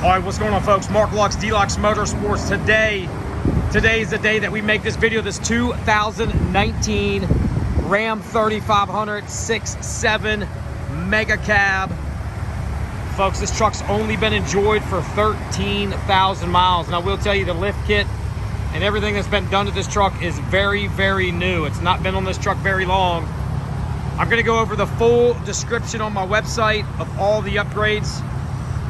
All right, what's going on, folks? Mark Lux, DLUX Motorsports. Today is the day that we make this video. This 2019 Ram 3500 6.7 Mega Cab. Folks, this truck's only been enjoyed for 13,000 miles. And I will tell you, the lift kit and everything that's been done to this truck is very, very new. It's not been on this truck very long. I'm gonna go over the full description on my website of all the upgrades.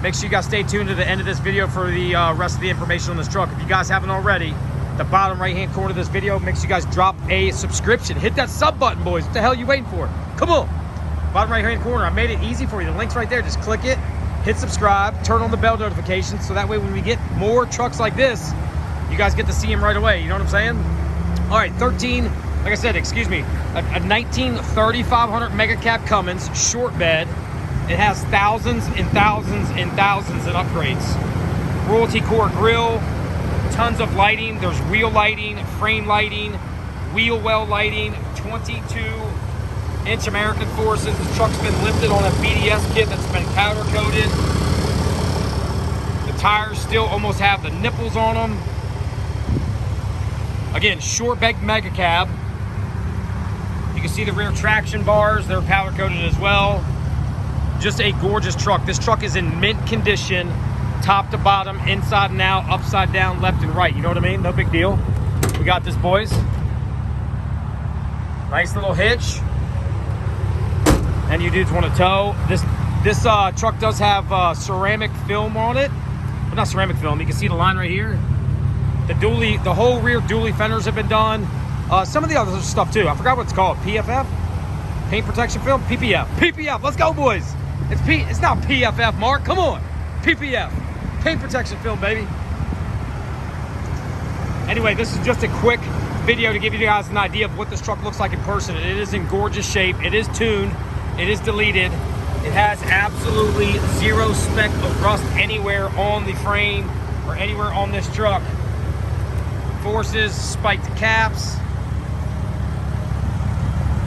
Make sure you guys stay tuned to the end of this video for the rest of the information on this truck. If you guys haven't already, the bottom right-hand corner of this video, make sure you guys drop a subscription. Hit that sub button, boys. What the hell are you waiting for? Come on. Bottom right-hand corner, I made it easy for you. The link's right there. Just click it, hit subscribe, turn on the bell notifications, so that way when we get more trucks like this, you guys get to see them right away. You know what I'm saying? All right, like I said, excuse me, a 19 3500 Mega Cab Cummins, short bed. It has thousands and thousands and thousands in upgrades. Royalty Core grill, tons of lighting. There's wheel lighting, frame lighting, wheel well lighting, 22-inch American forces. This truck's been lifted on a BDS kit that's been powder coated. The tires still almost have the nipples on them. Again, short bed Mega Cab. You can see the rear traction bars, they're powder coated as well. Just a gorgeous truck. This truck is in mint condition, top to bottom, inside and out, upside down, left and right. You know what I mean? No big deal. We got this, boys. Nice little hitch. And you dudes want to tow. This truck does have ceramic film on it. But not ceramic film. You can see the line right here. The whole rear dually fenders have been done. Some of the other stuff too. I forgot what it's called. PFF? Paint protection film? PPF. PPF. Let's go, boys. It's not PFF, Mark. Come on. PPF. Paint protection film, baby. Anyway, this is just a quick video to give you guys an idea of what this truck looks like in person. It is in gorgeous shape. It is tuned. It is deleted. It has absolutely zero speck of rust anywhere on the frame or anywhere on this truck. Forces, spiked caps.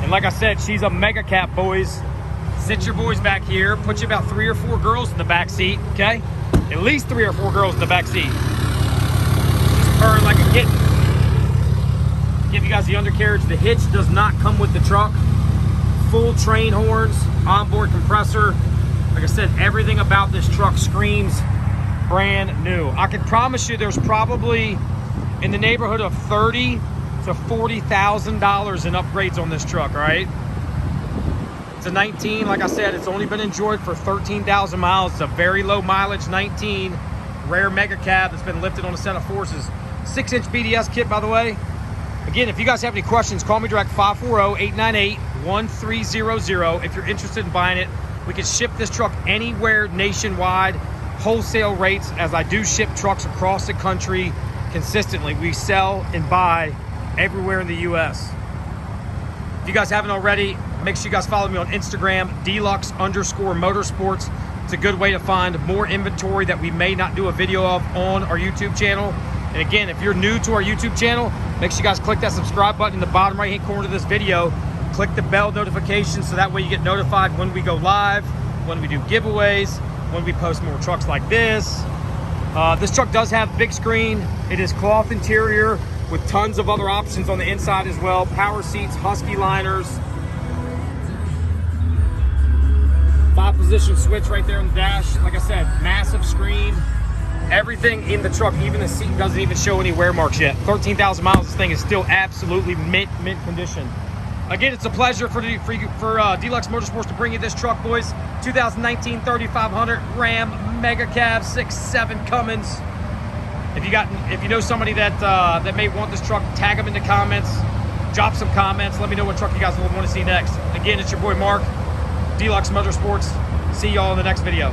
And like I said, she's a Mega Cab, boys. Sit your boys back here. Put you about 3 or 4 girls in the back seat, okay? At least 3 or 4 girls in the back seat. Just purring like a kitten. Give you guys the undercarriage. The hitch does not come with the truck. Full train horns, onboard compressor. Like I said, everything about this truck screams brand new. I can promise you there's probably in the neighborhood of $30,000 to $40,000 in upgrades on this truck, all right? It's a 19, like I said, it's only been enjoyed for 13,000 miles. It's a very low mileage 19, rare Mega Cab that's been lifted on a set of forces. 6-inch BDS kit, by the way. Again, if you guys have any questions, call me direct, 540-898-1300. If you're interested in buying it, we can ship this truck anywhere nationwide, wholesale rates, as I do ship trucks across the country consistently. We sell and buy everywhere in the US. If you guys haven't already, make sure you guys follow me on Instagram, DLUX_motorsports. It's a good way to find more inventory that we may not do a video of on our YouTube channel. And again, if you're new to our YouTube channel, make sure you guys click that subscribe button in the bottom right hand corner of this video. Click the bell notification so that way you get notified when we go live, when we do giveaways, when we post more trucks like this. This truck does have big screen. It is cloth interior with tons of other options on the inside as well. Power seats, Husky liners. 5-position switch right there on the dash. Like I said, massive screen. Everything in the truck, even the seat doesn't even show any wear marks yet. 13,000 miles, this thing is still absolutely mint condition. Again, it's a pleasure for DLUX Motorsports to bring you this truck, boys. 2019 3500 Ram Mega Cab 6.7 Cummins. If you know somebody that may want this truck, tag them in the comments. Drop some comments. Let me know what truck you guys want to see next. Again, it's your boy Mark, DLUX Motorsports. See y'all in the next video.